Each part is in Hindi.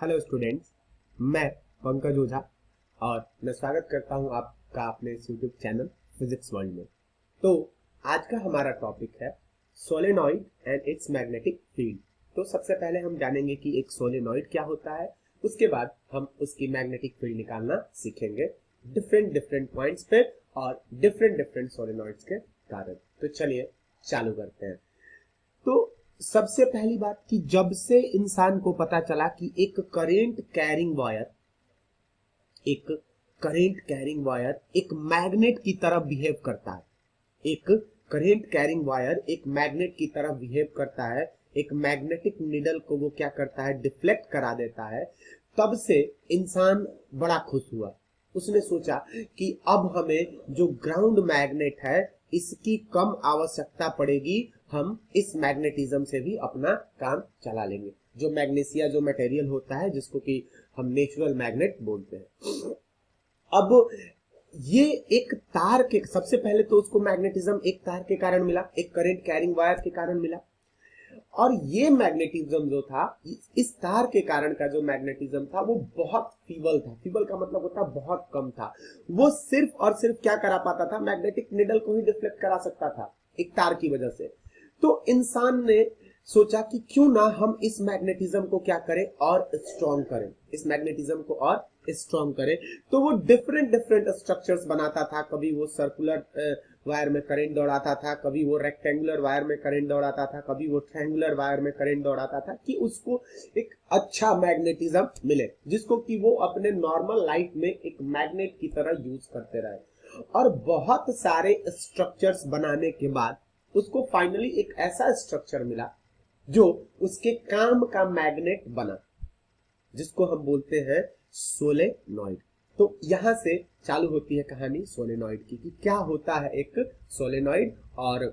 हेलो स्टूडेंट्स, मैं पंकज ओझा और मैं स्वागत करता हूं आपका अपने इस यूट्यूब चैनल फिजिक्स वर्ल्ड में। तो आज का हमारा टॉपिक है solenoid and it's magnetic field. तो सबसे पहले हम जानेंगे कि एक सोलेनॉइड क्या होता है, उसके बाद हम उसकी मैग्नेटिक फील्ड निकालना सीखेंगे डिफरेंट डिफरेंट पॉइंट्स पे और डिफरेंट डिफरेंट सोलेनॉइड्स के कारण। तो चलिए चालू करते हैं। तो सबसे पहली बात कि जब से इंसान को पता चला कि एक एक मैग्नेट की तरह बिहेव करता है, एक करेंट कैरिंग वायर एक मैग्नेट की तरह बिहेव करता है, एक मैग्नेटिक नीडल को वो क्या करता है, डिफ्लेक्ट करा देता है, तब से इंसान बड़ा खुश हुआ। उसने सोचा कि अब हमें जो ग्राउंड मैग्नेट है इसकी कम आवश्यकता पड़ेगी, हम इस मैग्नेटिज्म से भी अपना काम चला लेंगे। जो मैग्नीशिया जो मटेरियल होता है जिसको कि हम नेचुरल मैग्नेट बोलते हैं। अब ये एक तार के, सबसे पहले तो उसको मैग्नेटिज्म एक तार के कारण मिला, एक करंट कैरिंग वायर के कारण मिला, और ये मैग्नेटिज्म जो था, इस तार के कारण का जो मैग्नेटिज्म था वो बहुत फीबल था। फीबल का मतलब होता है बहुत कम था। वो सिर्फ और सिर्फ क्या करा पाता था, मैग्नेटिक नीडल को ही डिफ्लेक्ट करा सकता था एक तार की वजह से। तो इंसान ने सोचा कि क्यों ना हम इस मैग्नेटिज्म को क्या करें और स्ट्रॉन्ग करें, इस मैग्नेटिज्म को और स्ट्रॉन्ग करें। तो वो डिफरेंट डिफरेंट स्ट्रक्चर्स बनाता था। कभी वो सर्कुलर वायर में करंट दौड़ाता था, कभी वो रेक्टेंगुलर वायर में करंट दौड़ाता था, कभी वो ट्रायंगुलर वायर में करंट दौड़ाता था, कि उसको एक अच्छा मैग्नेटिज्म मिले जिसको कि वो अपने नॉर्मल लाइफ में एक मैग्नेट की तरह यूज करते रहे। और बहुत सारे स्ट्रक्चर्स बनाने के बाद उसको फाइनली एक ऐसा स्ट्रक्चर मिला जो उसके काम का मैग्नेट बना, जिसको हम बोलते हैं सोलेनॉइड। तो यहां से चालू होती है कहानी सोलेनॉइड की, कि क्या होता है एक सोलेनॉइड और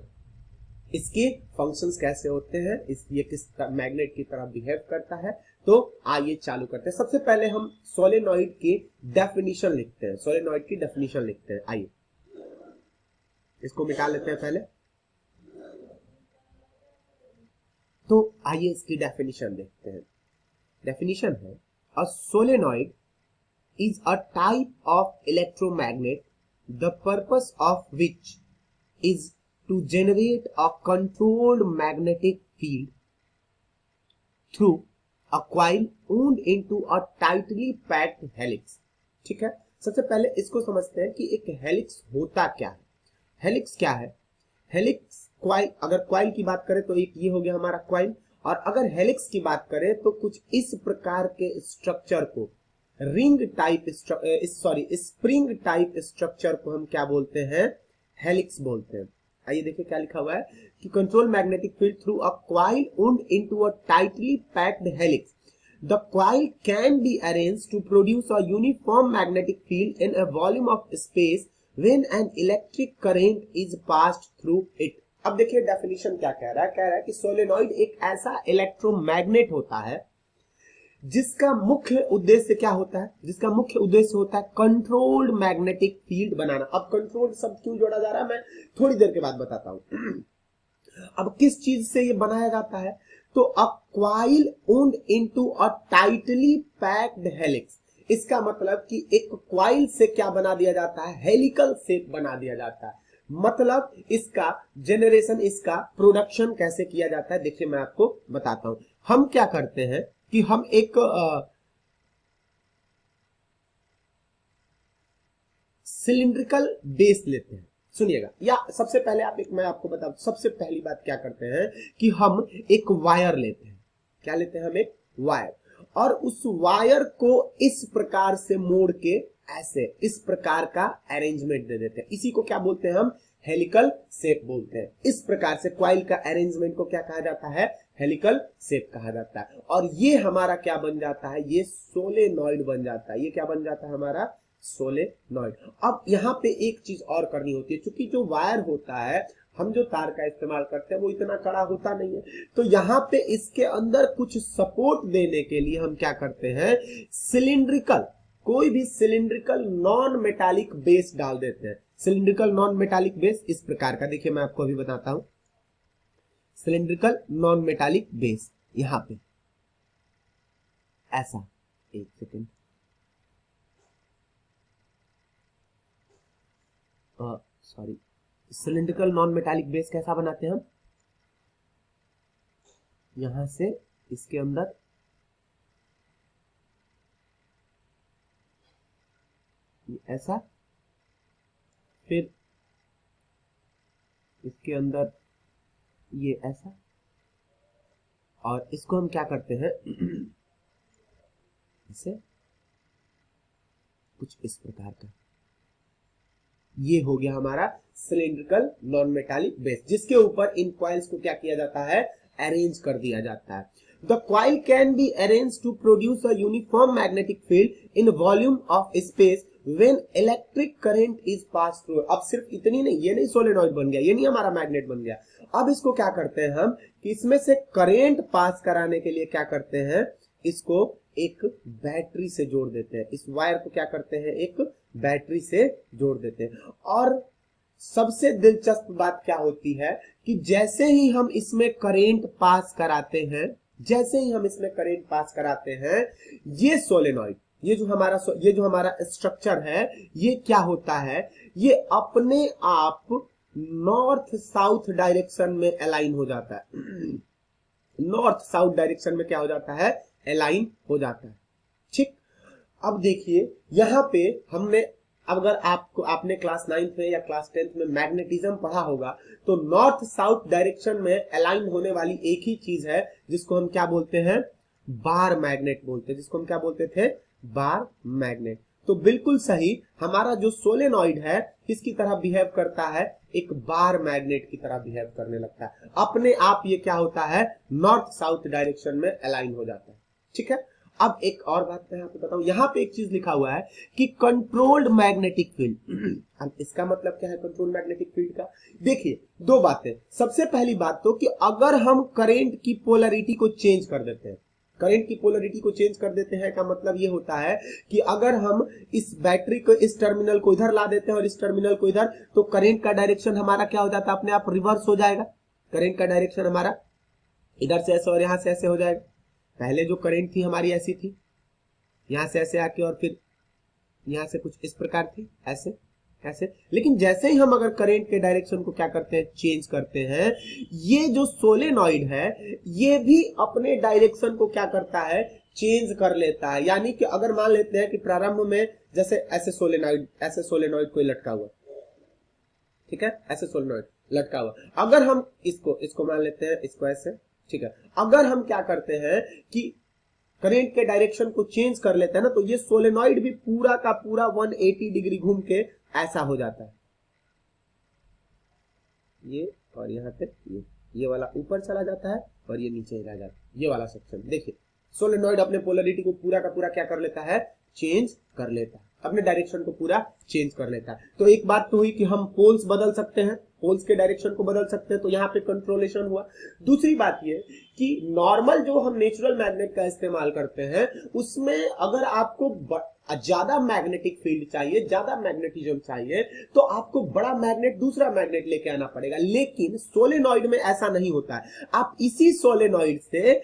इसके फंक्शंस कैसे होते हैं, ये किस मैग्नेट की तरह बिहेव करता है। तो आइए चालू करते हैं। सबसे पहले हम सोलेनॉइड की डेफिनेशन लिखते हैं, सोलेनॉइड की डेफिनेशन लिखते हैं। आइए इसको मिटा लेते हैं पहले। तो आइए इसकी डेफिनेशन देखते हैं। डेफिनेशन है, a solenoid is a type of electromagnet, the purpose of which is to generate a controlled magnetic field through a coil wound into a tightly packed helix। ठीक है, सबसे पहले इसको समझते हैं कि एक हेलिक्स होता क्या है। हेलिक्स क्या है? हेलिक्स क्वाइल, अगर क्वाइल की बात करें तो एक ये हो गया हमारा क्वाइल, और अगर हेलिक्स की बात करें तो कुछ इस प्रकार के स्ट्रक्चर को, ring type spring type structure को हम क्या बोलते हैं, हेलिक्स बोलते हैं। आइए देखिए क्या लिखा हुआ है कि control magnetic field through a coil wound into a tightly packed helix. The coil can be arranged to produce a uniform magnetic field in a volume of space when an electric current is passed through it. अब देखिए डेफिनेशन क्या कह रहा है, कह रहा है कि सोलेनॉइड एक ऐसा इलेक्ट्रोमैग्नेट होता है जिसका मुख्य उद्देश्य क्या होता है, जिसका मुख्य उद्देश्य होता है कंट्रोल्ड मैग्नेटिक फील्ड बनाना। अब कंट्रोल्ड शब्द क्यों जोड़ा जा रहा है मैं थोड़ी देर के बाद बताता हूं। अब किस चीज से ये बनाया जाता है, तो अ coil wound into a tightly packed helix. इसका मतलब कि एक कॉइल से क्या बना दिया जाता है, हेलिकल शेप बना दिया जाता है। मतलब इसका जेनरेशन, इसका प्रोडक्शन कैसे किया जाता है, देखिए मैं आपको बताता हूं। हम क्या करते हैं कि हम एक सिलिंड्रिकल बेस लेते हैं। सुनिएगा, या सबसे पहले मैं आपको बता, सबसे पहली बात क्या करते हैं कि हम एक वायर लेते हैं। क्या लेते हैं? हम एक वायर, और उस वायर को इस प्रकार से मोड़ के ऐसे इस प्रकार का अरेंजमेंट दे देते हैं। इसी को क्या बोलते हैं हम, हेलिकल शेप बोलते हैं। इस प्रकार से कॉइल का अरेंजमेंट को क्या कहा जाता है, हेलिकल शेप कहा जाता है। और ये हमारा क्या बन जाता है, ये सोलेनॉइड बन जाता है। ये क्या बन जाता है हमारा, सोलेनॉइड। अब यहाँ पे एक चीज और करनी होती है, क्योंकि जो वायर होता है, हम जो तार का इस्तेमाल करते हैं वो इतना कड़ा होता नहीं है। तो यहाँ पे इसके अंदर कुछ सपोर्ट देने के लिए हम क्या करते हैं, सिलिंड्रिकल, कोई भी सिलिंड्रिकल नॉन मेटालिक बेस डाल देते हैं। सिलिंड्रिकल नॉन मेटालिक बेस इस प्रकार का, देखिए मैं आपको अभी बताता हूं। सिलिंड्रिकल नॉन मेटालिक बेस यहां पे ऐसा एक second, sorry, cylindrical non metallic base कैसा बनाते हैं हम, यहां से इसके अंदर ऐसा, फिर इसके अंदर ये ऐसा, और इसको हम क्या करते हैं इसे कुछ इस प्रकार का, ये हो गया हमारा सिलिंड्रिकल नॉन मेटालिक बेस, जिसके ऊपर इन कॉइल्स को क्या किया जाता है, अरेंज कर दिया जाता है। The coil can be arrange to produce a uniform magnetic field in volume of space when electric current is pass through. अब सिर्फ इतनी नहीं, ये नहीं सोलेनॉइड बन गया, ये नहीं हमारा मैग्नेट बन गया। अब इसको क्या करते हैं हम कि इसमें से करंट पास कराने के लिए क्या करते हैं, इसको एक बैटरी से जोड़ देते हैं, इस वायर को क्या करते हैं, एक बैटरी से जोड़ देते हैं। और सबसे दिलचस्प बात क्या होती है कि जैसे ही हम इसमें करंट पास कराते हैं, जैसे ही हम इसमें करंट पास कराते हैं, ये सोलेनॉइड, ये जो हमारा स्ट्रक्चर है, ये क्या होता है, ये अपने आप नॉर्थ साउथ डायरेक्शन में अलाइन हो जाता है। नॉर्थ साउथ डायरेक्शन में क्या हो जाता है, अलाइन हो जाता है। ठीक, अब देखिए यहां पे हमने, अगर आपने क्लास 9th में या क्लास 10th में मैग्नेटिज्म पढ़ा होगा, तो नॉर्थ साउथ डायरेक्शन में अलाइन होने वाली एक ही चीज है जिसको हम क्या बोलते हैं, बार मैग्नेट बोलते हैं, जिसको हम क्या बोलते थे, बार मैग्नेट। तो बिल्कुल सही, हमारा जो सोलेनॉइड है किसकी तरह बिहेव करता है, एक बार मैग्नेट की तरह बिहेव करने लगता है, अपने आप ये क्या होता है, नॉर्थ साउथ डायरेक्शन में अलाइन हो जाता है। ठीक है, अब एक और बात मैं आपको बताऊं, यहां पे एक चीज लिखा हुआ है कि कंट्रोल्ड मैग्नेटिक फील्ड। अब इसका मतलब क्या है कंट्रोल्ड मैग्नेटिक फील्ड का, देखिए दो बातें। सबसे पहली बात तो कि अगर हम करंट की पोलैरिटी को चेंज कर देते हैं, करंट की पोलैरिटी को चेंज कर देते हैं का मतलब ये होता है कि अगर हम इस बैटरी को, इस टर्मिनल को इधर ला देते हैं और इस टर्मिनल को इधर, तो करंट का डायरेक्शन हमारा क्या हो जाता है, अपने आप रिवर्स हो जाएगा। करंट का डायरेक्शन हमारा इधर से ऐसे और यहां से ऐसे हो जाएगा। पहले जो करंट थी हमारी ऐसी थी, यहां से ऐसे आके, और फिर यहां से कुछ इस प्रकार थी, ऐसे ऐसे। लेकिन जैसे ही हम अगर करंट के डायरेक्शन को क्या करते हैं, चेंज करते हैं, ये जो सोलेनॉइड है ये भी अपने डायरेक्शन को क्या करता है, चेंज कर लेता है। यानी कि अगर मान लेते हैं कि प्रारंभ में जैसे ऐसे सोलेनॉइड कोई लटका हुआ, ठीक है, ऐसे सोलेनॉइड लटका हुआ, अगर हम इसको मान लेते हैं, इसको ऐसे, ठीक है, अगर हम क्या करते हैं कि करंट के डायरेक्शन को चेंज कर लेते हैं ना, तो ये सोलेनॉइड भी पूरा का पूरा 180 डिग्री घूम के ऐसा हो जाता है, ये और यहां पे ये वाला ऊपर चला जाता है और ये नीचे रह जाता है, ये वाला सेक्शन। देखिए सोलेनॉइड अपने पोलैरिटी को पूरा का पूरा क्या कर लेता है, चेंज कर लेता है, अपने डायरेक्शन को पूरा चेंज कर लेता है। तो एक बात तो हुई कि हम पोल्स बदल सकते हैं, पोल्स के डायरेक्शन को बदल सकते हैं, तो यहाँ पे कंट्रोलेशन हुआ। दूसरी बात ये कि नॉर्मल जो हम नेचुरल मैग्नेट का इस्तेमाल करते हैं, उसमें अगर आपको ज्यादा मैग्नेटिक फील्ड चाहिए, ज्यादा मैग्नेटिज्म चाहिए, तो आपको बड़ा मैग्नेट, दूसरा मैग्नेट लेके आना पड़ेगा। लेकिन सोलेनॉइड में ऐसा नहीं होता है, आप इसी सोलेनॉइड से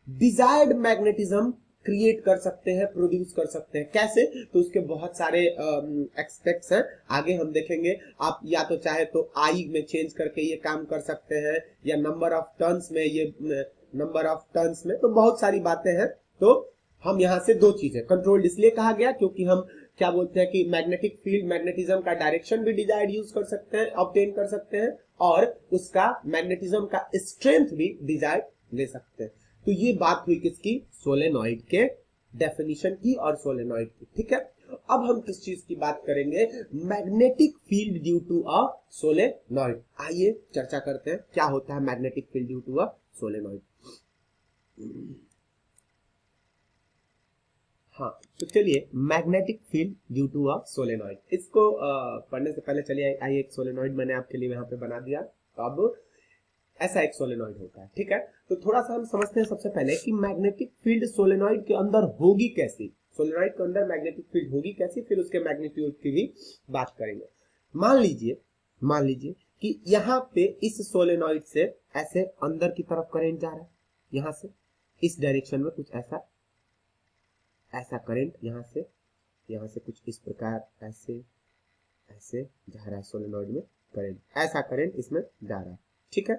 डिजायर्ड मैग्नेटिज्म क्रिएट कर सकते हैं, प्रोड्यूस कर सकते हैं। कैसे, तो उसके बहुत सारे एक्सपेक्ट्स हैं, आगे हम देखेंगे। आप या तो चाहे तो आई में चेंज करके ये काम कर सकते हैं, या नंबर ऑफ टर्न्स में, ये नंबर ऑफ टर्न्स में, तो बहुत सारी बातें हैं। तो हम यहां से दो चीजें, कंट्रोल्ड इसलिए कहा गया क्योंकि हम क्या बोलते हैं कि मैग्नेटिक फील्ड, मैग्नेटिज्म का डायरेक्शन भी डिजायर्ड यूज कर सकते हैं, ऑब्टेन कर सकते हैं, और उसका मैग्नेटिज्म का स्ट्रेंथ भी डिजायर्ड ले सकते हैं। तो ये बात हुई किसकी, सोलेनॉइड के डेफिनेशन की और सोलेनॉइड की। ठीक है, अब हम किस चीज की बात करेंगे, magnetic field due to a solenoid. आइए चर्चा करते हैं क्या होता है magnetic field due to a solenoid. हाँ, तो चलिए magnetic field due to a solenoid, इसको पढ़ने से पहले चलिए आइए, एक सोलेनॉइड मैंने आपके लिए यहाँ पे बना दिया। तो अब ऐसा एक सोलेनॉइड होता है, ठीक है। तो थोड़ा सा हम समझते हैं सबसे पहले कि मैग्नेटिक फील्ड सोलेनॉइड के अंदर होगी कैसी, सोलेनॉइड के अंदर मैग्नेटिक फील्ड होगी कैसी, फिर उसके मैग्नीट्यूड की भी बात करेंगे। मान लीजिए कि यहाँ पे इस सोलेनॉइड से ऐसे अंदर की तरफ करंट जा रहा है, यहां से इस डायरेक्शन में कुछ ऐसा ऐसा करंट यहाँ से कुछ इस प्रकार ऐसे ऐसे जा रहा है सोलेनॉइड में करंट, ऐसा करंट इसमें जा रहा है। ठीक है,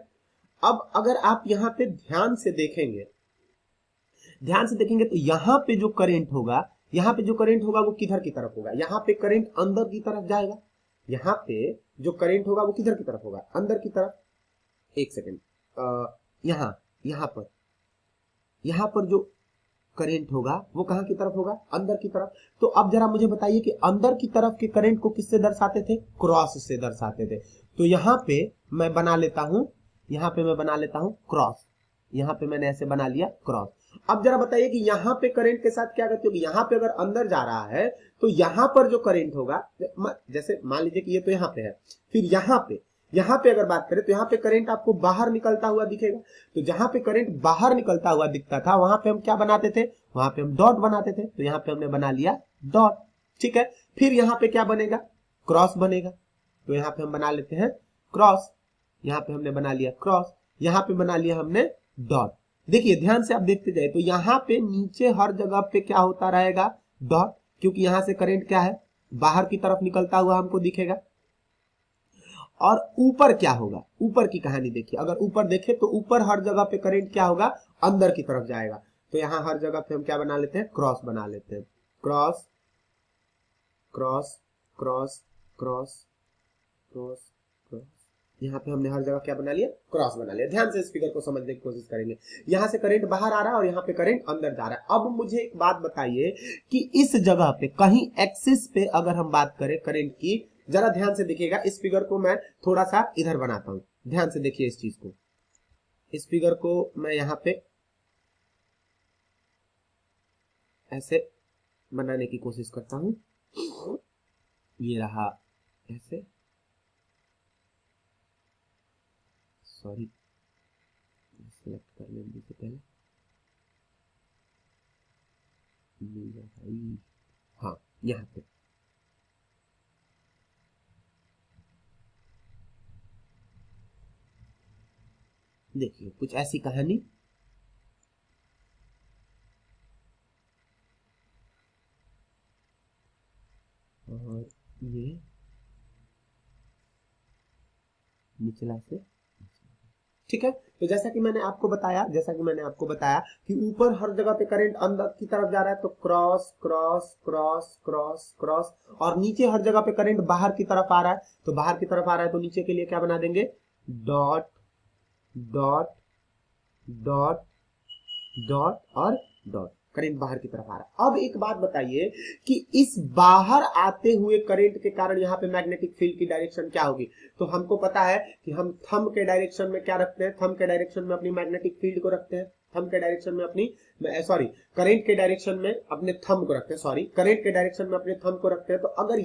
अब अगर आप यहाँ पे ध्यान से देखेंगे तो यहाँ पे जो करंट होगा, वो किधर की तरफ होगा? यहाँ पे करंट अंदर की तरफ जाएगा। यहाँ पे जो करंट होगा वो किधर की तरफ होगा? अंदर की तरफ। एक सेकेंड, यहाँ पर जो करंट होगा वो कहां की तरफ होगा? अंदर की तरफ। तो अब जरा मुझे बताइए कि अंदर की तरफ के करंट को किससे दर्शाते थे? क्रॉस से दर्शाते थे। तो यहाँ पे मैं बना लेता हूं क्रॉस। यहाँ पे मैंने ऐसे बना लिया क्रॉस। अब जरा बताइए कि यहाँ पे करंट के साथ क्या गति होगी? यहाँ पे अगर अंदर जा रहा है तो यहाँ पर जो करंट होगा, जैसे मान लीजिए कि ये तो यहाँ पे है, फिर यहाँ पे अगर बात करें तो यहाँ पे करंट आपको बाहर निकलता हुआ दिखेगा। तो जहां पे करंट बाहर निकलता हुआ दिखता था वहां पे हम क्या बनाते थे? वहां पे हम डॉट बनाते थे। तो यहाँ पे हमने बना लिया डॉट। ठीक है, फिर यहाँ पे क्या बनेगा? क्रॉस बनेगा। तो यहाँ पे हम बना लेते हैं क्रॉस। यहाँ पे हमने बना लिया क्रॉस, यहाँ पे बना लिया हमने डॉट। देखिए ध्यान से आप देखते जाए तो यहाँ पे नीचे हर जगह पे क्या होता रहेगा? डॉट, क्योंकि यहाँ से करंट क्या है? बाहर की तरफ निकलता हुआ हमको दिखेगा। और ऊपर क्या होगा? ऊपर की कहानी देखिए, अगर ऊपर देखे तो ऊपर हर जगह पे करंट क्या होगा? अंदर की तरफ जाएगा। तो यहाँ हर जगह पे हम क्या बना लेते हैं? क्रॉस बना लेते हैं। Cross cross cross cross cross cross. यहाँ पे हमने हर जगह क्या बना लिया? क्रॉस बना लिया। ध्यान से इस फिगर को समझने की कोशिश करेंगे। यहाँ से करंट बाहर आ रहा है और यहाँ पे करंट अंदर जा रहा है। अब मुझे एक बात बताइए कि इस जगह पे कहीं एक्सिस पे अगर हम बात करें करंट की, जरा ध्यान से देखिएगा। इस फिगर को मैं थोड़ा सा इधर बनाता हूं, ध्यान से देखिए इस चीज को। इस फिगर को मैं यहाँ पे ऐसे बनाने की कोशिश करता हूं। ये रहा ऐसे, सॉरी सिलेक्ट कर लेने से पहले हाँ, यहाँ पे देखिए कुछ ऐसी कहानी। और ये निचला से, ठीक है। तो जैसा कि मैंने आपको बताया कि ऊपर हर जगह पे करंट अंदर की तरफ जा रहा है, तो cross cross cross cross cross. और नीचे हर जगह पे करंट बाहर की तरफ आ रहा है, तो नीचे के लिए क्या बना देंगे? डॉट डॉट डॉट डॉट और डॉट। करंट बाहर की तरफ आ रहा है। अब एक बात बताइए कि इस बाहर आते हुए करंट के कारण यहाँ पे मैग्नेटिक फील्ड की डायरेक्शन क्या होगी? तो हमको पता है कि हम थंब के डायरेक्शन में क्या रखते हैं? थंब के डायरेक्शन में अपनी मैग्नेटिक फील्ड को रखते हैं। थंब के डायरेक्शन में अपनी करंट के डायरेक्शन में अपने थंब को रखते हैं। करंट के डायरेक्शन में अपने थंब को रखते हैं। तो अगर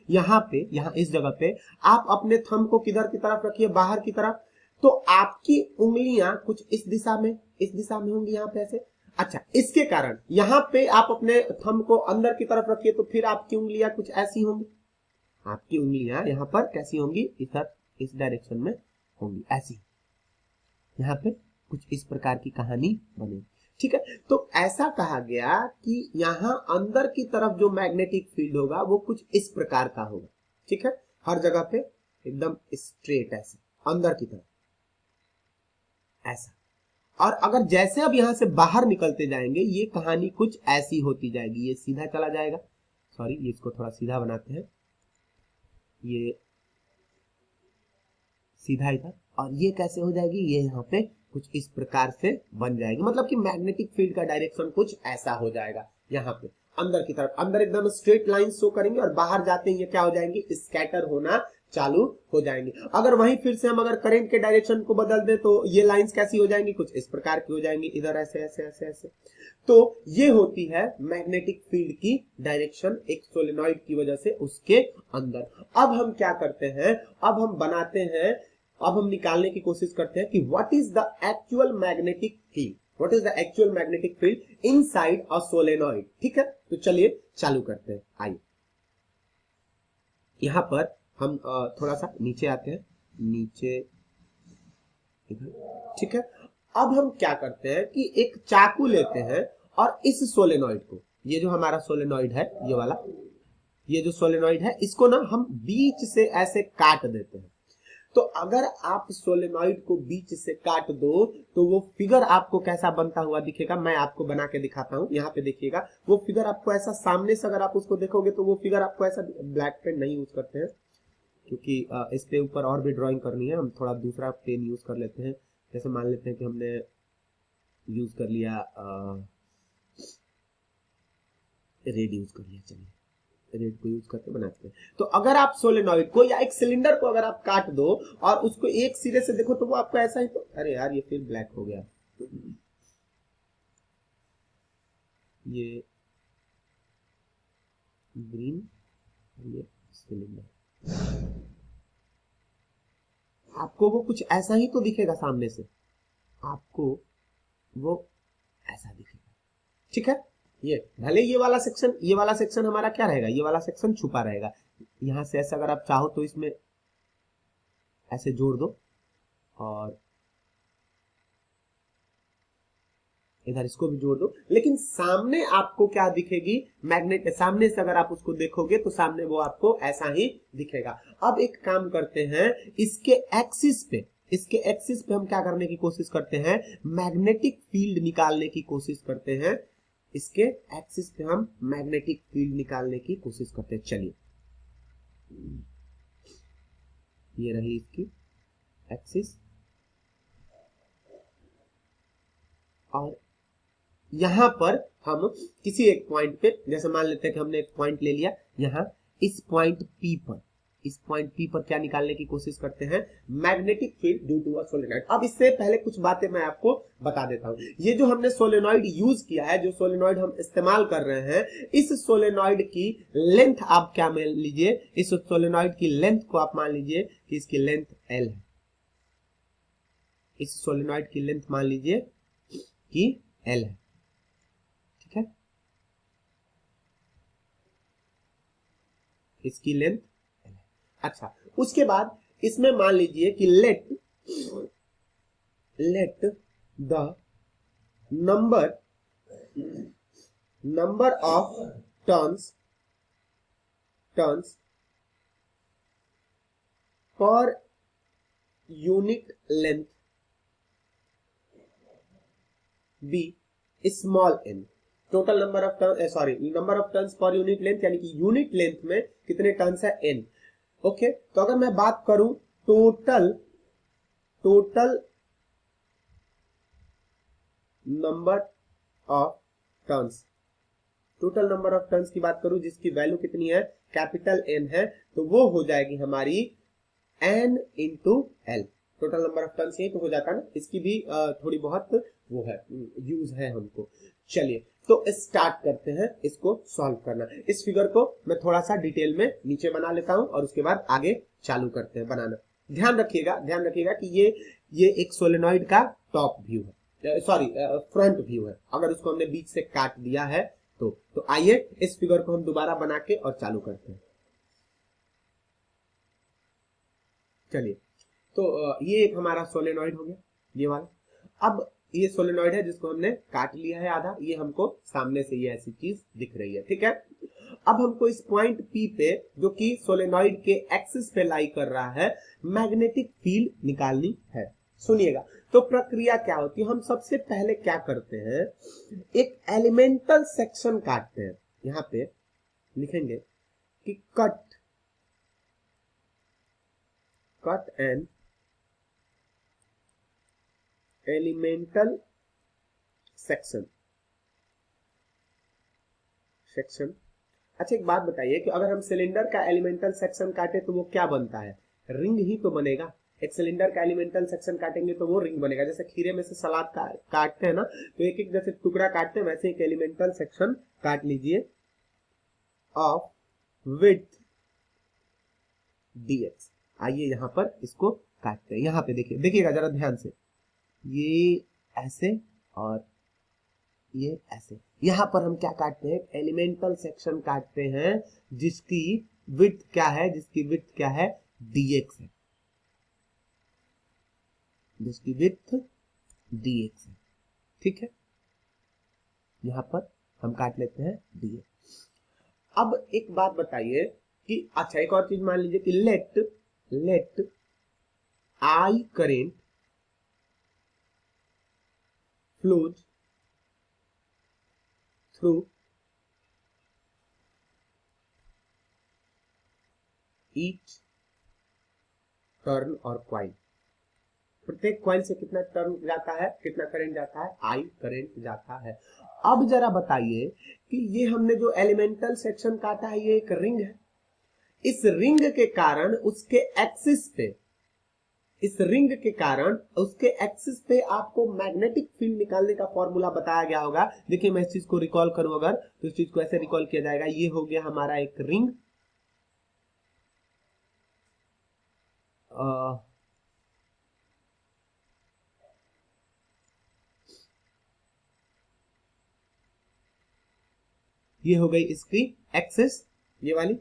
यहाँ इस जगह पे आप अपने थंब को किधर की तरफ रखिए? बाहर की तरफ। तो आपकी उंगलियां कुछ इस दिशा में होंगी, यहाँ पे ऐसे। अच्छा, इसके कारण यहाँ पे आप अपने थंब को अंदर की तरफ रखिए तो फिर आपकी उंगलियां कुछ ऐसी होंगी। आपकी उंगलियां यहाँ पर कैसी होंगी? इधर इस डायरेक्शन में होंगी, ऐसी। यहाँ पे कुछ इस प्रकार की कहानी बनेगी। ठीक है, तो ऐसा कहा गया कि यहाँ अंदर की तरफ जो मैग्नेटिक फील्ड होगा वो कुछ इस प्रकार का होगा। ठीक है, हर जगह पे एकदम स्ट्रेट ऐसे अंदर की तरफ ऐसा। और अगर जैसे अब यहां से बाहर निकलते जाएंगे ये कहानी कुछ ऐसी होती जाएगी। ये सीधा चला जाएगा, ये इसको थोड़ा सीधा बनाते हैं, ये सीधा इधर। और ये कैसे हो जाएगी? ये यहाँ पे कुछ इस प्रकार से बन जाएगी। मतलब कि मैग्नेटिक फील्ड का डायरेक्शन कुछ ऐसा हो जाएगा। यहाँ पे अंदर की तरफ, अंदर एकदम स्ट्रेट लाइन शो करेंगे और बाहर जाते ही ये क्या हो जाएंगे? स्कैटर होना चालू हो जाएंगे। अगर वहीं फिर से हम अगर करंट के डायरेक्शन को बदल दें तो ये लाइंस कैसी हो जाएंगी? कुछ इस प्रकार की हो जाएंगी, इधर ऐसे ऐसे ऐसे ऐसे। तो ये होती है मैग्नेटिक फील्ड की डायरेक्शन एक सोलेनॉइड की वजह से उसके अंदर। अब हम क्या करते हैं? अब हम बनाते हैं, अब हम निकालने की कोशिश करते हैं कि what is the actual magnetic field, what is the actual magnetic field inside a solenoid. ठीक है, तो चलिए चालू करते हैं। आइए यहां पर हम थोड़ा सा नीचे आते हैं, नीचे इधर। ठीक है, अब हम क्या करते हैं कि एक चाकू लेते हैं और इस सोलेनॉइड को, ये जो हमारा सोलेनॉइड है ये वाला, ये जो सोलेनॉइड है इसको ना हम बीच से ऐसे काट देते हैं। तो अगर आप सोलेनॉइड को बीच से काट दो तो वो फिगर आपको कैसा बनता हुआ दिखेगा, मैं आपको बना के दिखाता हूं। यहाँ पे देखिएगा वो फिगर आपको ऐसा सामने से अगर आप उसको देखोगे तो वो फिगर आपको ऐसा, ब्लैक पेन नहीं यूज करते हैं क्योंकि इस पे ऊपर और भी ड्राइंग करनी है, हम थोड़ा दूसरा पेन यूज कर लेते हैं। जैसे मान लेते हैं कि हमने यूज कर लिया रेड यूज कर लिया, चलिए रेड को यूज करके बनाते हैं। तो अगर आप सोलेनॉइड को या एक सिलेंडर को अगर आप काट दो और उसको एक सिरे से देखो तो वो आपको ऐसा ही, तो अरे यार ये फिर ब्लैक हो गया, ये ग्रीन, ये सिलेंडर, आपको वो कुछ ऐसा ही तो दिखेगा सामने से, आपको वो ऐसा दिखेगा, ठीक है। ये भले ये वाला सेक्शन, ये वाला सेक्शन हमारा क्या रहेगा, ये वाला सेक्शन छुपा रहेगा। यहां से ऐसा अगर आप चाहो तो इसमें ऐसे जोड़ दो और इधर इसको भी जोड़ दो, लेकिन सामने आपको क्या दिखेगी, मैग्नेट सामने से अगर आप उसको देखोगे तो सामने वो आपको ऐसा ही दिखेगा। अब एक काम करते हैं, इसके एक्सिस पे, इसके एक्सिस पे हम क्या करने की कोशिश करते हैं, मैग्नेटिक फील्ड निकालने की कोशिश करते हैं। इसके एक्सिस पे हम मैग्नेटिक फील्ड निकालने की कोशिश करते हैं। चलिए ये रही इसकी एक्सिस, और यहां पर हम किसी एक पॉइंट पे, जैसे मान लेते हैं कि हमने एक पॉइंट ले लिया यहां, इस पॉइंट पी पर, इस पॉइंट पी पर क्या निकालने की कोशिश करते हैं, magnetic field due to a solenoid. अब इससे पहले कुछ बातें मैं आपको बता देता हूं। ये जो हमने सोलेनॉइड यूज किया है, जो सोलेनॉइड हम इस्तेमाल कर रहे हैं, इस सोलेनॉइड की लेंथ आप क्या मान लीजिए, इस सोलेनॉइड की लेंथ को आप मान लीजिए कि इसकी लेंथ एल है। इस सोलेनॉइड की लेंथ मान लीजिए कि एल है, ठीक है, इसकी लेंथ। अच्छा, उसके बाद इसमें मान लीजिए कि let the number of turns per unit length be small n. Total number of turn, sorry, number of turns per unit length, यानी कि यूनिट लेंथ में कितने टर्न्स है, एन। ओके, तो अगर मैं बात करूं total number of turns, total number of turns की बात करूं जिसकी वैल्यू कितनी है, कैपिटल एन है, तो वो हो जाएगी हमारी n into l. Total number of turns यही तो हो जाता है ना, इसकी भी थोड़ी बहुत वो है, यूज है हमको। चलिए तो स्टार्ट करते हैं इसको सॉल्व करना। इस फिगर को मैं थोड़ा सा डिटेल में नीचे बना लेता हूं और उसके बाद आगे चालू करते हैं बनाना। ध्यान रखिएगा कि ये एक सोलेनॉइड का टॉप व्यू है, सॉरी फ्रंट व्यू है। अगर उसको हमने बीच से काट दिया है तो आइए इस फिगर को हम दोबारा बना के और चालू करते हैं। चलिए, तो ये एक हमारा सोलेनॉइड हो गया, ये वाला। अब ये सोलेनॉइड है जिसको हमने काट लिया है आधा, ये हमको सामने से ये ऐसी चीज दिख रही है, ठीक है। अब हमको इस पॉइंट पी पे, जो कि सोलेनॉइड के एक्सिस पे लाई कर रहा है, मैग्नेटिक फील्ड निकालनी है। सुनिएगा, तो प्रक्रिया क्या होती है, हम सबसे पहले क्या करते हैं, एक एलिमेंटल सेक्शन काटते हैं। यहां पे लिखेंगे कि कट एन एलिमेंटल सेक्शन। अच्छा, एक बात बताइए कि अगर हम सिलेंडर का एलिमेंटल सेक्शन काटे तो वो क्या बनता है, रिंग ही तो बनेगा। एक सिलेंडर का एलिमेंटल सेक्शन काटेंगे तो वो रिंग बनेगा। जैसे खीरे में से सलाद काटते हैं ना, तो एक एक जैसे टुकड़ा काटते हैं, वैसे एक एलिमेंटल सेक्शन काट लीजिए ऑफ विड्थ dx। आइए यहां पर इसको काटते हैं। यहां पे देखिएगा जरा ध्यान से, ये ऐसे और ये ऐसे। यहां पर हम क्या काटते हैं, एलिमेंटल सेक्शन काटते हैं जिसकी विड्थ क्या है, dx है, जिसकी विड्थ dx है, ठीक है। यहां पर हम काट लेते हैं डी। अब एक बात बताइए कि अच्छा एक और चीज मान लीजिए कि let I current flows through each turn और क्वाइल। प्रत्येक क्वाइल से कितना टर्न जाता है, कितना करंट जाता है, आई करंट जाता है। अब जरा बताइए कि ये हमने जो एलिमेंटल सेक्शन काटा है ये एक रिंग है। इस रिंग के कारण उसके एक्सिस पे, इस रिंग के कारण उसके एक्सिस पे आपको मैग्नेटिक फील्ड निकालने का फॉर्मूला बताया गया होगा। देखिए मैं इस चीज को रिकॉल करूं अगर, तो इस चीज को ऐसे रिकॉल किया जाएगा। ये हो गया हमारा एक रिंग, ये हो गई इसकी एक्सिस, ये वाली।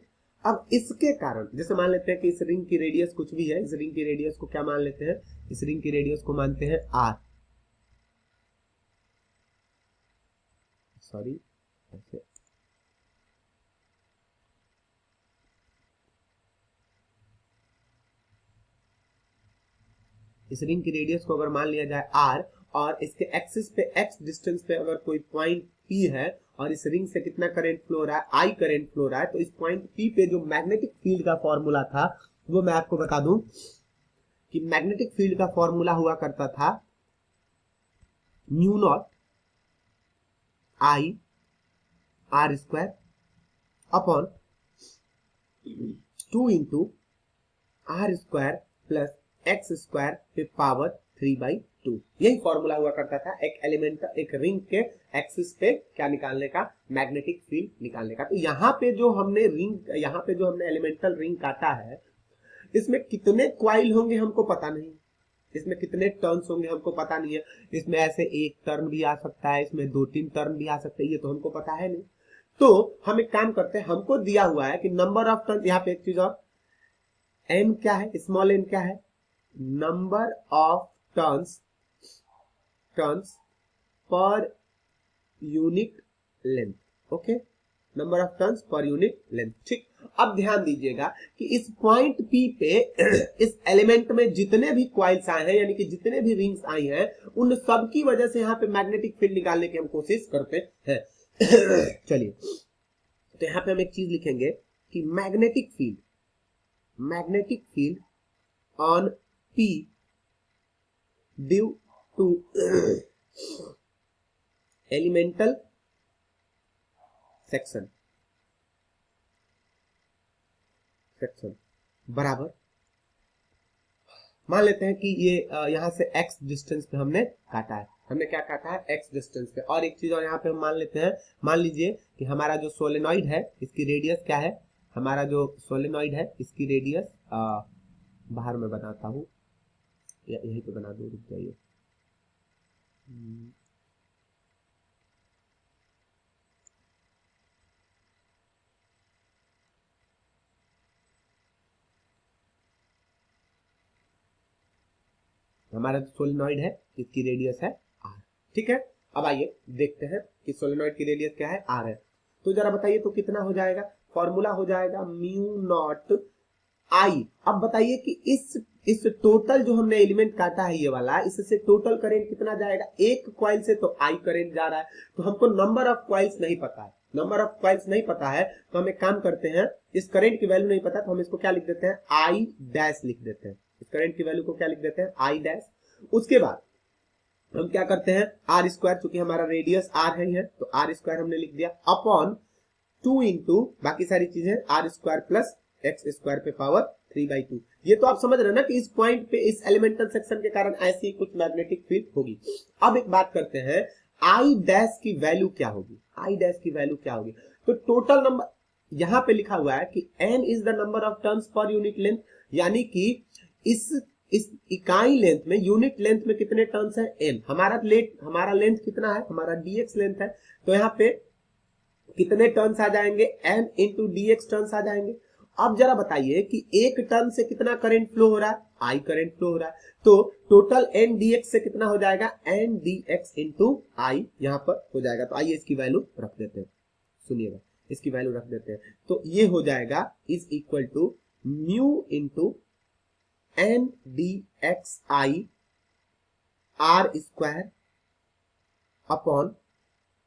अब इसके कारण जैसे मान लेते हैं कि इस रिंग की रेडियस कुछ भी है, इस रिंग की रेडियस को क्या मान लेते हैं, इस रिंग की रेडियस को मानते हैं आर, सॉरी ऐसे, इस रिंग की रेडियस को अगर मान लिया जाए आर, और इसके एक्सिस पे एक्स डिस्टेंस पे अगर कोई पॉइंट पी है और इस रिंग से कितना करंट फ्लो हो रहा है, आई करंट फ्लो हो रहा है, तो इस पॉइंट पी पे जो मैग्नेटिक फील्ड का फॉर्मूला था वो मैं आपको बता दूं कि मैग्नेटिक फील्ड का फॉर्मूला हुआ करता था mu naught I r square upon 2 into r square plus x square पे पावर 3/2। यही फॉर्मूला हुआ करता था एक एलिमेंट, एक रिंग के एक्सिस पे क्या निकालने का, मैग्नेटिक फील्ड निकालने का। तो यहाँ पे जो हमने रिंग, यहाँ पे जो हमने एलिमेंटल रिंग काटा है, इसमें कितने क्वाइल होंगे हमको पता नहीं, इसमें कितने टर्न्स होंगे हमको पता नहीं है। इसमें ऐसे एक टर्न भी आ सकता है, इसमें 2-3 टर्न भी आ सकते हैं, ये तो हमको पता है नहीं। तो हम एक काम करते हैं, हमको दिया हुआ है कि नंबर ऑफ टर्न, यहाँ पे एक चीज और, एन क्या है, स्मॉल एन क्या है, number of turns per unit length. Okay, number of turns per unit length, ठीक। अब ध्यान दीजिएगा कि इस पॉइंट पी पे इस एलिमेंट में जितने भी क्वाइल्स आए हैं, यानी कि जितने भी रिंग्स आई हैं, उन सब की वजह से यहाँ पे मैग्नेटिक फील्ड निकालने की हम कोशिश करते हैं। चलिए, तो यहाँ पे हम एक चीज लिखेंगे कि magnetic field on P due to elemental section बराबर, मान लेते हैं कि ये यहां से x डिस्टेंस पे हमने काटा है, हमने क्या काटा है, x डिस्टेंस पे। और एक चीज और यहाँ पे हम मान लेते हैं, मान लीजिए कि हमारा जो सोलेनॉइड है इसकी रेडियस क्या है, हमारा जो सोलेनॉइड है इसकी रेडियस, बाहर में बनाता हूं, यहीं पे बना दो, रुक जाइए। हमारा जो सोलेनॉइड है इसकी रेडियस है आर, ठीक है। अब आइए देखते हैं कि सोलेनॉइड की रेडियस क्या है, आर है। तो जरा बताइए तो कितना हो जाएगा, फॉर्मूला हो जाएगा म्यू नॉट आई। अब बताइए कि इस टोटल जो हमने एलिमेंट काटा है ये वाला, इससे टोटल करंट कितना जाएगा, एक क्वाइल से तो आई करंट जा रहा है, तो हमको नंबर ऑफ क्वाइल्स नहीं पता है, नंबर ऑफ क्वाइल्स नहीं पता है, तो हम एक काम करते हैं, इस करंट की वैल्यू नहीं पता तो हम इसको क्या लिख देते हैं, आई डैश लिख देते हैं, इस करंट की वैल्यू को क्या लिख देते हैं, आई डैश। उसके बाद हम क्या करते हैं, आर स्क्वायर, चूंकि हमारा रेडियस आर है, तो आर स्क्वायर हमने लिख दिया अपॉन 2 इंटू बाकी सारी चीजें r square plus x square पे पावर 3/2। ये तो आप समझ रहे हैं ना कि इस पॉइंट पे इस एलिमेंटल सेक्शन के कारण ऐसी कुछ मैग्नेटिक फील्ड होगी। अब एक बात करते हैं, आई डैश की वैल्यू क्या होगी, आई डैश की वैल्यू क्या होगी। तो टोटल नंबर यहां पे लिखा हुआ है कि n is the number of turns per unit length, यानी कि इस इकाई लेंथ में, यूनिट लेंथ में कितने टर्न्स है, n। हमारा लेंथ कितना है, हमारा dx लेंथ है, तो यहाँ पे कितने टर्न्स आ जाएंगे, n इंटू dx टर्न्स आ जाएंगे। अब जरा बताइए कि एक टर्न से कितना करंट फ्लो हो रहा है, आई करंट फ्लो हो रहा है, तो टोटल एन डी एक्स से कितना हो जाएगा, एन डी एक्स इंटू आई यहाँ पर हो जाएगा। तो आइए इसकी वैल्यू रख देते हैं, सुनिएगा इसकी वैल्यू रख देते हैं। तो ये हो जाएगा is equal to mu into n d x I r square upon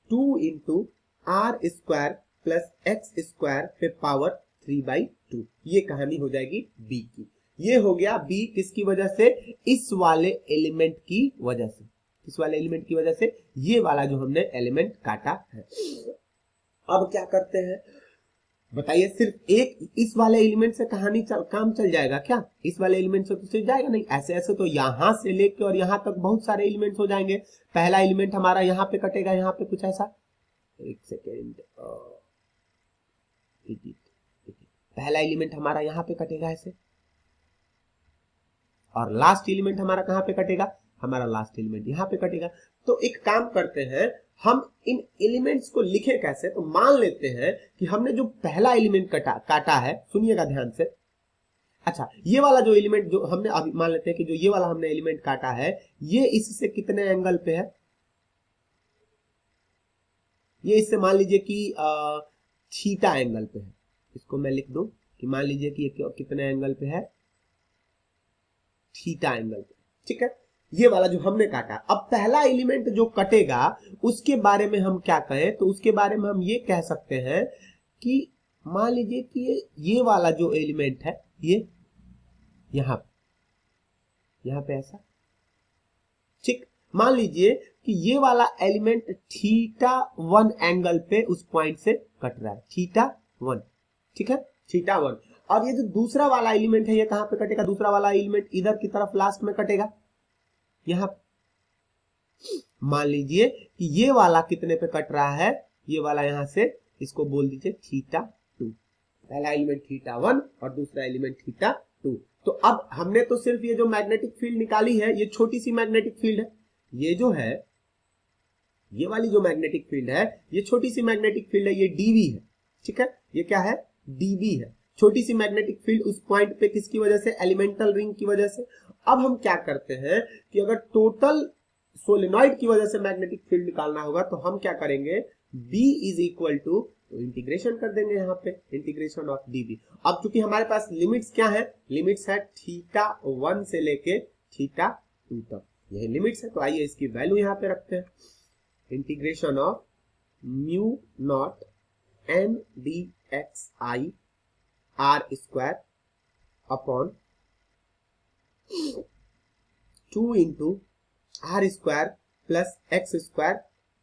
2 into r square plus x square पे पावर 3/2। ये कहानी हो जाएगी बी की। ये हो गया बी किसकी वजह से, इस वाले एलिमेंट की वजह से, इस वाले एलिमेंट की वजह से, ये वाला जो हमने एलिमेंट काटा है। अब क्या करते हैं बताइए, सिर्फ एक इस वाले एलिमेंट से कहानी काम चल जाएगा क्या, इस वाले एलिमेंट से तो चल जाएगा नहीं, ऐसे ऐसे तो यहां से लेके और यहां तक बहुत सारे एलिमेंट्स हो जाएंगे। पहला एलिमेंट हमारा यहाँ पे कटेगा, यहाँ पे कुछ ऐसा, एक सेकेंड, पहला एलिमेंट हमारा यहाँ पे कटेगा ऐसे, और लास्ट एलिमेंट हमारा कहाँ पे कटेगा, हमारा लास्ट एलिमेंट यहाँ पे कटेगा। तो एक काम करते हैं, हम इन एलिमेंट्स को लिखे कैसे, तो मान लेते हैं कि हमने जो पहला एलिमेंट काटा है, सुनिएगा ध्यान से। अच्छा, ये वाला जो एलिमेंट जो हमने अभी मान लेते हैं कि जो ये वाला हमने एलिमेंट काटा है, ये इससे कितने एंगल पे है, ये इससे मान लीजिए कि थीटा एंगल पे है। इसको मैं लिख दूं कि मान लीजिए कि ये कितने एंगल पे है, थीटा एंगल पे, ठीक है। ये वाला जो हमने काटा, अब पहला एलिमेंट जो कटेगा उसके बारे में हम क्या कहें, तो उसके बारे में हम ये कह सकते हैं कि मान लीजिए कि ये वाला जो एलिमेंट है, ये यहां पे ऐसा, ठीक। मान लीजिए कि ये वाला एलिमेंट थीटा 1 एंगल पे उस पॉइंट से कट रहा है, थीटा 1, ठीक है, थीटा 1। और ये जो दूसरा वाला एलिमेंट है, ये कहां पे कटेगा, दूसरा वाला एलिमेंट इधर की तरफ लास्ट में कटेगा, यहां। मान लीजिए कि ये वाला कितने पे कट रहा है, ये वाला यहां से, इसको बोल दीजिए थीटा 2। पहला एलिमेंट थीटा 1 और दूसरा एलिमेंट थीटा 2। तो अब हमने तो सिर्फ ये जो मैग्नेटिक फील्ड निकाली है, ये छोटी सी मैग्नेटिक फील्ड है, ये जो है, ये वाली जो मैग्नेटिक फील्ड है, ये छोटी सी मैग्नेटिक फील्ड है, ये डीवी है, ठीक है, ये क्या है, डीवी है, छोटी सी मैग्नेटिक फील्ड उस पॉइंट पे, किसकी वजह से, एलिमेंटल रिंग की वजह से। अब हम क्या करते हैं कि अगर टोटल सोलेनॉइड की वजह से मैग्नेटिक फील्ड निकालना होगा, तो हम क्या करेंगे, B is equal to, integration कर देंगे यहाँ पे, इंटीग्रेशन ऑफ dB। अब चूंकि हमारे पास लिमिट्स क्या है, लिमिट्स है थीटा 1 से लेके थीटा 2 तक, यही लिमिट्स है। तो आइए इसकी वैल्यू यहाँ पे रखते हैं, integration of mu naught n d x I r square upon 2 into r square plus x square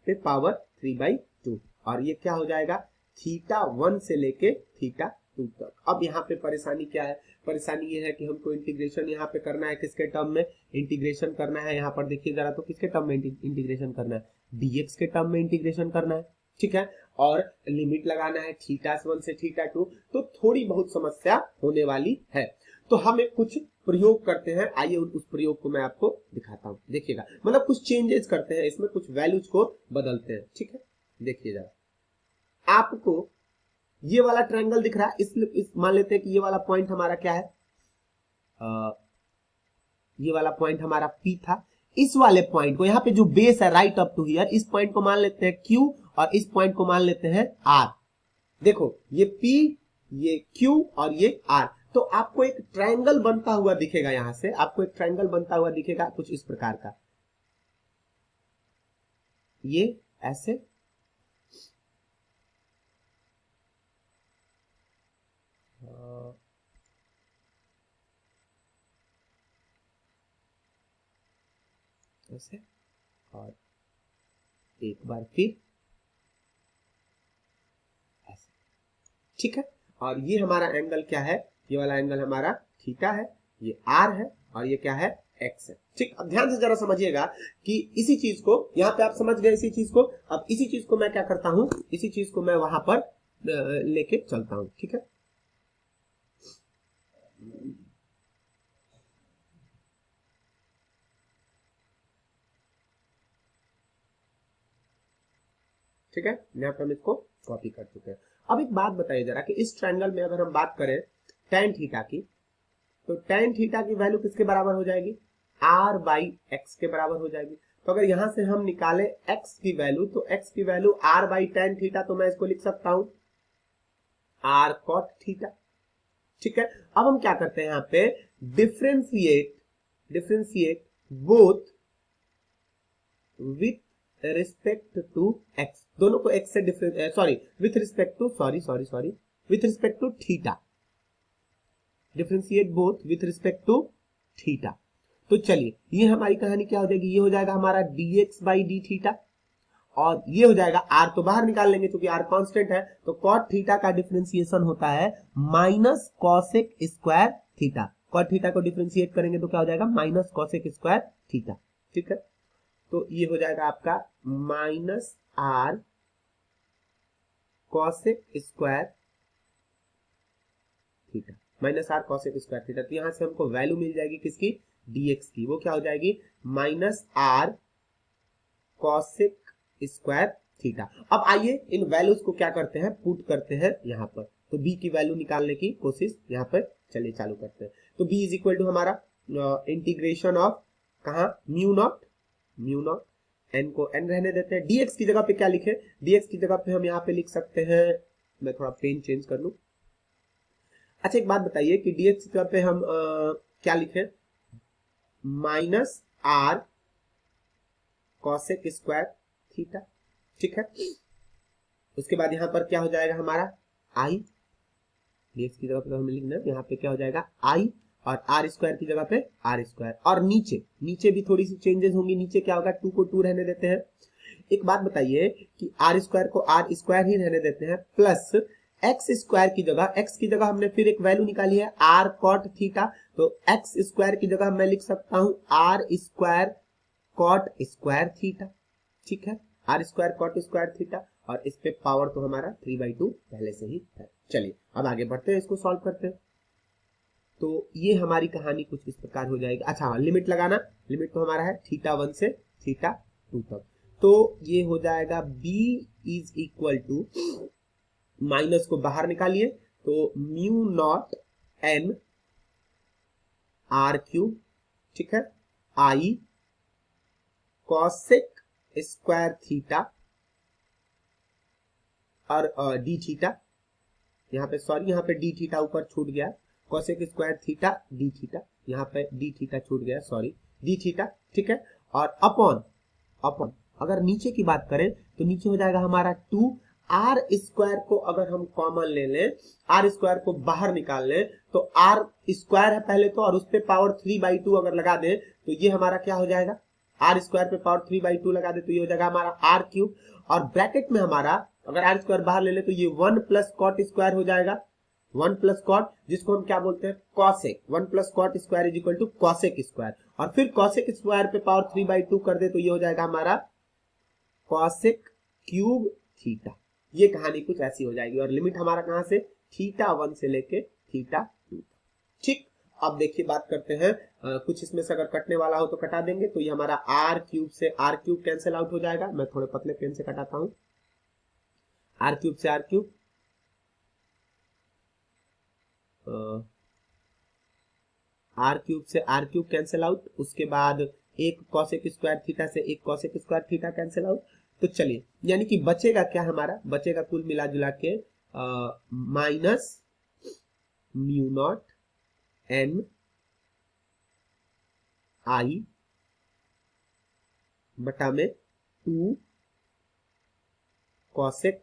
पे पावर 3/2। और ये क्या हो जाएगा, थीटा 1 से लेके थीटा 2 तक। अब यहाँ पे परेशानी क्या है, परेशानी ये है कि हमको इंटीग्रेशन यहाँ पे करना है, किसके टर्म में इंटीग्रेशन करना है, यहाँ पर देखिए जरा, तो किसके टर्म में इंटीग्रेशन करना है, dx के टर्म में इंटीग्रेशन करना है, ठीक है। और लिमिट लगाना है थीटा 1 से थीटा 2, तो थोड़ी बहुत समस्या होने वाली है। तो हम एक कुछ प्रयोग करते हैं, आइए उस प्रयोग को मैं आपको दिखाता हूं, देखिएगा, मतलब कुछ चेंजेस करते हैं इसमें, कुछ वैल्यूज को बदलते हैं, ठीक है। देखिए जरा, आपको ये वाला ट्रायंगल दिख रहा है, इस मान लेते हैं कि ये वाला पॉइंट हमारा क्या है, ये वाला पॉइंट हमारा P था। इस वाले पॉइंट को, यहाँ पे जो बेस है राइट अप टू हियर, इस पॉइंट को मान लेते हैं Q और इस पॉइंट को मान लेते हैं R। देखो ये P, ये Q और ये R, तो आपको एक ट्रायंगल बनता हुआ दिखेगा, यहां से आपको एक ट्रायंगल बनता हुआ दिखेगा कुछ इस प्रकार का, ये ऐसे, ऐसे, और एक बार फिर ऐसे, ठीक है। और ये हमारा एंगल क्या है, ये वाला एंगल हमारा थीटा है, ये R है और ये क्या है, X है, ठीक। अब ध्यान से जरा समझिएगा कि इसी चीज को, यहाँ पे आप समझ गए इसी चीज को, अब इसी चीज को मैं क्या करता हूं, इसी चीज को मैं वहां पर लेके चलता हूं, ठीक है। ठीक है, यहाँ पे हम इसको कॉपी कर चुके हैं। अब एक बात बताइए जरा कि इस ट्रायंगल में अगर हम बात करें tan थीटा की, तो tan थीटा की वैल्यू किसके बराबर हो जाएगी, r बाई एक्स के बराबर हो जाएगी। तो अगर यहां से हम निकाले x की वैल्यू, तो x की value r by tan theta, तो मैं इसको लिख सकता हूं r cot थीटा। ठीक है, अब हम क्या करते हैं यहाँ पे, differentiate both with respect to x, दोनों को x से difference with respect to theta, differentiate both with respect to theta. तो चलिए ये हमारी कहानी क्या हो जाएगी, ये हो जाएगा हमारा dx बाई डी थीटा, और ये हो जाएगा r तो बाहर निकाल लेंगे क्योंकि r कांस्टेंट है, तो कॉट थीटा का डिफरेंशिएशन होता है minus cosec square theta. Cot theta को डिफरेंशिएट करेंगे तो क्या हो जाएगा, माइनस कॉसेक स्क्वायर थीटा। ठीक है, तो ये हो जाएगा आपका minus r cosec square theta, minus r cosec square theta. तो यहां से हमको वैल्यू मिल जाएगी किसकी, dx की, वो क्या हो जाएगी, minus r cosec square theta. अब आइए इन वैल्यूज को क्या करते हैं, पुट करते हैं यहाँ पर। तो b की वैल्यू निकालने की कोशिश यहाँ पर चलिए चालू करते हैं। तो b इज इक्वल टू हमारा इंटीग्रेशन ऑफ कहा, म्यू नॉट n को n रहने देते हैं। dx की जगह पे क्या लिखे, dx की जगह पे हम यहाँ पे लिख सकते हैं, मैं थोड़ा पेन चेंज कर लूं। अच्छा एक बात बताइए कि dx की जगह पे हम क्या लिखे, minus r cosec square theta. ठीक है, उसके बाद यहां पर क्या हो जाएगा हमारा i, dx की जगह पे हमें लिखना है, यहाँ पे क्या हो जाएगा i, और r स्क्वायर की जगह पे r स्क्वायर, और नीचे भी थोड़ी सी चेंजेस होंगी। नीचे क्या होगा, 2 को 2 रहने देते हैं। एक बात बताइए कि r स्क्वायर को r स्क्वायर ही रहने देते हैं, प्लस x स्क्वायर की जगह हमने फिर एक वैल्यू निकाली है r कॉट थीटा, तो x स्क्वायर की जगह मैं लिख सकता हूं r square cot square theta. ठीक है, r square cot square theta, और इस पे पावर तो हमारा 3/2 पहले से ही है। चलिए अब आगे बढ़ते हैं, इसको सॉल्व करते हैं। तो ये हमारी कहानी कुछ इस प्रकार हो जाएगी। अच्छा लिमिट लगाना, लिमिट तो हमारा है θ1 से θ2 तक। तो ये हो जाएगा b is equal to, minus को बाहर निकालिए, तो mu naught n r cube, ठीक है, i कॉसेक स्क्वायर थीटा और डी थीटा, यहाँ पे डी थीटा ऊपर छूट गया, cosec square theta d theta, यहाँ पे डी थीटा छूट गया, डी थीटा। ठीक है, और अपॉन अगर नीचे की बात करें तो नीचे हो जाएगा हमारा 2 आर स्क्वायर को अगर हम कॉमन ले लें, आर स्क्वायर को बाहर निकाल लें, तो आर स्क्वायर है पहले तो, और उस पे पावर 3/2 अगर लगा दें तो ये हमारा क्या हो जाएगा, आर स्क्वायर पे पावर 3/2 लगा दे तो ये हो जाएगा हमारा आर क्यूब, और ब्रैकेट में हमारा अगर आर स्क्वायर बाहर ले ले तो ये 1 प्लस कॉट स्क्वायर हो जाएगा, 1 प्लस कॉट, जिसको हम क्या बोलते हैं, cosec. 1 plus cot square is equal to cosec square, और फिर कॉसेक स्क्वायर पे पावर 3/2 कर दे तो ये हो जाएगा हमारा कॉसेक क्यूब थीटा। ये कहानी कुछ ऐसी हो जाएगी, और लिमिट हमारा कहां से, θ1 से लेके θ2। ठीक, अब देखिए बात करते हैं, कुछ इसमें से अगर कटने वाला हो तो कटा देंगे। तो ये हमारा आर क्यूब से आर क्यूब कैंसिल आउट हो जाएगा, मैं थोड़े पतले पेन से कटाता हूं, आर क्यूब से आर क्यूब, आर क्यूब से आर क्यूब कैंसिल आउट, उसके बाद एक कॉसेक स्क्वायर थीटा से एक cosec square theta cancel out. तो चलिए, यानी कि बचेगा क्या हमारा, बचेगा कुल मिला जुला के minus mu naught n i बटा में 2 कॉसेक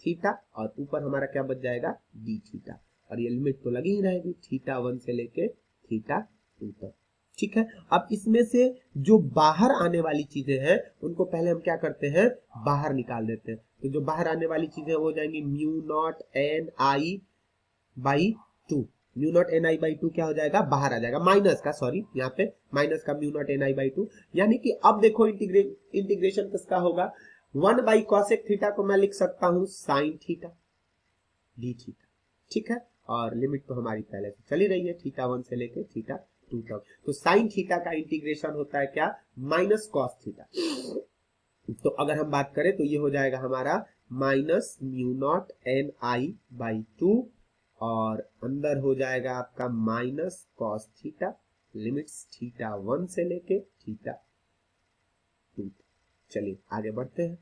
थीटा, और ऊपर हमारा क्या बच जाएगा, डी थीटा, और ये लिमिट तो लगी ही रहेगी θ1 से लेके θ2 तक। ठीक है, अब इसमें से जो बाहर आने वाली चीजें हैं उनको पहले हम क्या करते हैं, बाहर निकाल देते हैं। तो जो बाहर आने वाली चीजें हो जाएंगी mu naught n i by 2, mu naught n I by 2 क्या हो जाएगा, बाहर आ जाएगा, माइनस का, यहाँ पे माइनस का mu naught n I by 2, यानी कि अब देखो इंटीग्रेशन किसका होगा, 1 बाई कॉसेक थीटा को मैं लिख सकता हूं साइन थीटा डी थीटा। ठीक है, और लिमिट तो हमारी पहले से चली रही है θ1 से लेके θ2 तक। तो साइन थीटा का इंटीग्रेशन होता है क्या, माइनस कॉस थीटा। तो अगर हम बात करें तो ये हो जाएगा हमारा minus mu naught n I by 2, और अंदर हो जाएगा आपका minus cos theta, limits theta 1 से लेके थीटा 2। चलिए आगे बढ़ते हैं,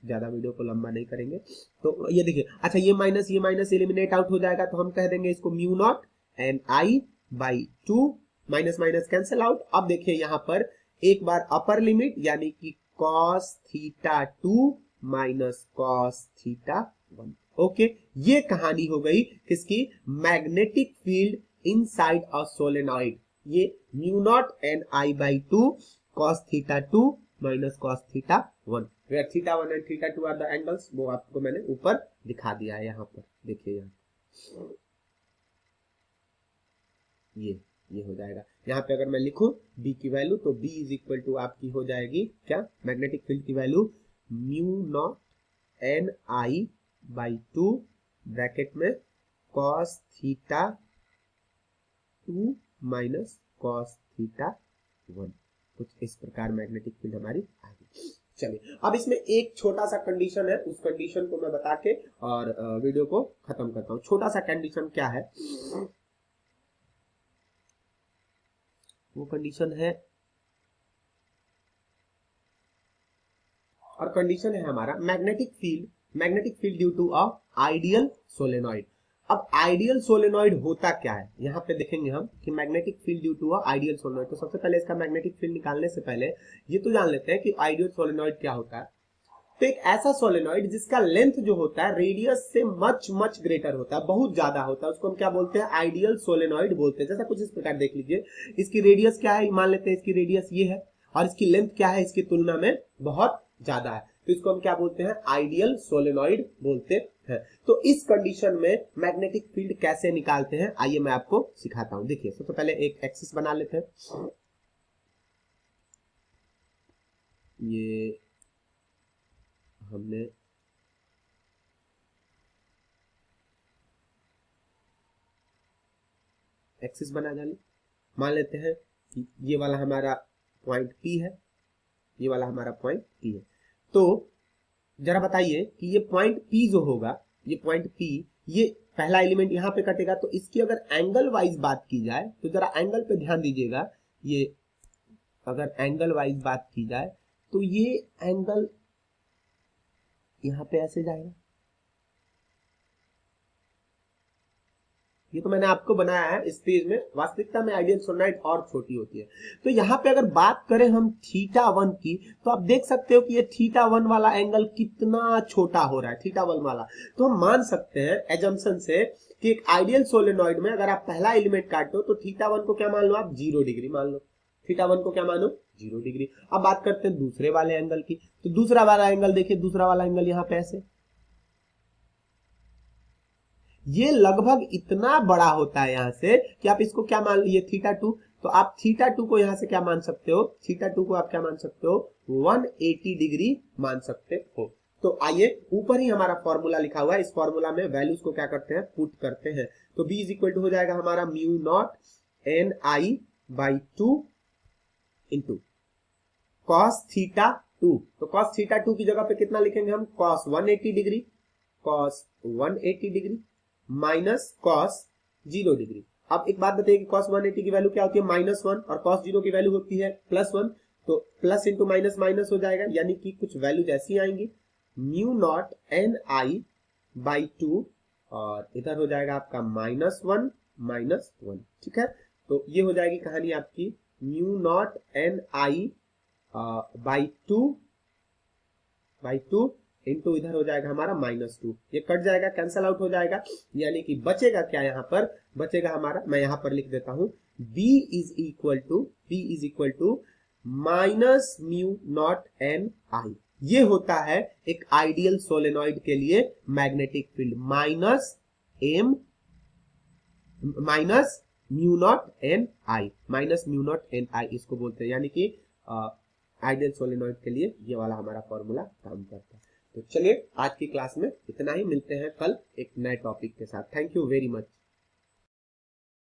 ज्यादा वीडियो को लंबा नहीं करेंगे। तो ये देखिए, अच्छा ये माइनस एलिमिनेट आउट हो जाएगा, तो हम कह देंगे इसको mu naught n I by 2, minus minus cancel out. अब देखिए यहाँ पर एक बार अपर लिमिट यानी कि cos theta 2 minus cos theta 1। Okay, ये कहानी हो गई किसकी, magnetic field inside a solenoid. ये mu naught n I by 2 cos theta 2 minus cos theta 1, where theta 1 and theta 2 are the angles, वो आपको मैंने ऊपर दिखा दिया है। यहाँ पर देखिए, यहाँ ये हो जाएगा। यहाँ पे अगर मैं लिखूं B की वैल्यू, तो B इज इक्वल टू आपकी हो जाएगी क्या, मैग्नेटिक फील्ड की value mu naught n I by 2 bracket में cos theta 2 minus cos theta 1। कुछ इस प्रकार मैग्नेटिक फील्ड हमारी आ गई। चलिए अब इसमें एक छोटा सा कंडीशन है, उस कंडीशन को मैं बता के और वीडियो को खत्म करता हूं। छोटा सा कंडीशन क्या है, वो कंडीशन है, और कंडीशन है हमारा magnetic field due to a ideal solenoid. अब आइडियल सोलेनॉइड होता क्या है, यहाँ पे देखेंगे हम कि magnetic field due to a ideal solenoid. तो सबसे पहले इसका मैग्नेटिक फील्ड निकालने से पहले ये तो जान लेते हैं कि आइडियल सोलेनॉइड क्या होता है। तो एक ऐसा सोलेनॉइड जिसका लेंथ जो होता है रेडियस से मच मच ग्रेटर होता है, बहुत ज्यादा होता है, उसको हम क्या बोलते हैं, आइडियल सोलेनॉइड बोलते हैं। जैसा कुछ इस प्रकार देख लीजिए, इसकी रेडियस क्या है, मान लेते हैं इसकी रेडियस ये है, और इसकी लेंथ क्या है, इसकी तुलना में बहुत ज्यादा है, तो इसको हम क्या बोलते हैं, आइडियल सोलेनॉइड बोलते हैं। तो इस कंडीशन में मैग्नेटिक फील्ड कैसे निकालते हैं, आइए मैं आपको सिखाता हूं। देखिए सबसे पहले एक एक्सिस बना लेते हैं, ये हमने एक्सिस बना डाली। मान लेते हैं कि ये वाला हमारा पॉइंट P है, ये वाला हमारा पॉइंट P है। तो जरा बताइए कि ये पॉइंट P जो होगा, ये पॉइंट P, ये पहला एलिमेंट यहाँ पे कटेगा, तो इसकी अगर एंगल वाइज बात की जाए तो जरा एंगल पे ध्यान दीजिएगा। ये अगर एंगल वाइज बात की जाए तो ये एंगल यहाँ पे ऐसे जाएगा, ये तो मैंने आपको बनाया है इस पेज में, वास्तविकता में आइडियल सोलेनॉइड और छोटी होती है। तो यहाँ पे अगर बात करें हम थीटा 1 की, तो आप देख सकते हो कि ये थीटा 1 वाला एंगल कितना छोटा हो रहा है, थीटा 1 वाला। तो हम मान सकते हैं एजम्पशन से कि एक आइडियल सोलेनॉइड में अगर आप पहला एलिमेंट काटो तो थीटा 1 को क्या मान लो आप, 0 डिग्री मान लो, थीटा 1 को क्या मानो, 0 डिग्री। अब बात करते हैं दूसरे वाले एंगल की, तो दूसरा वाला एंगल देखिए, दूसरा वाला एंगल यहाँ पे ऐसे, ये लगभग इतना बड़ा होता है यहाँ से कि आप इसको क्या मान लीजिए, थीटा 2, तो आप थीटा 2 को यहाँ से क्या मान सकते हो, थीटा 2 को आप क्या मान सकते हो, 180 डिग्री मान सकते हो। तो आइए, ऊपर ही हमारा फॉर्मूला लिखा हुआ है, इस फॉर्मूला में वैल्यूज को क्या करते हैं, पुट करते हैं। तो B इज इक्वल टू हो जाएगा हमारा mu naught n I by 2 into cos theta 2। तो कॉस थीटा 2 की जगह पे कितना लिखेंगे हम, cos 180 degree, cos 180 degree minus cos 0 degree. अब एक बात बताइए कि कॉस 180 की वैल्यू क्या होती है, -1, और कॉस 0 की वैल्यू होती है +1, तो प्लस इंटू माइनस माइनस हो जाएगा, यानी कि कुछ वैल्यूज ऐसी आएंगी, mu naught n I by 2, और इधर हो जाएगा आपका -1, ठीक है। तो ये हो जाएगी कहानी आपकी mu naught n I by 2 into इधर हो जाएगा हमारा -2, ये कट जाएगा, कैंसल आउट हो जाएगा, यानी कि बचेगा क्या, यहाँ पर बचेगा हमारा, मैं यहाँ पर लिख देता हूं, B is equal to minus mu naught n I. ये होता है एक आइडियल सोलेनॉइड के लिए magnetic field, minus mu naught n I, इसको बोलते हैं, यानी कि आइडियल सोलेनॉइड के लिए ये वाला हमारा फॉर्मूला काम करता है। तो चलिए आज की क्लास में इतना ही, मिलते हैं कल एक नए टॉपिक के साथ। Thank you very much.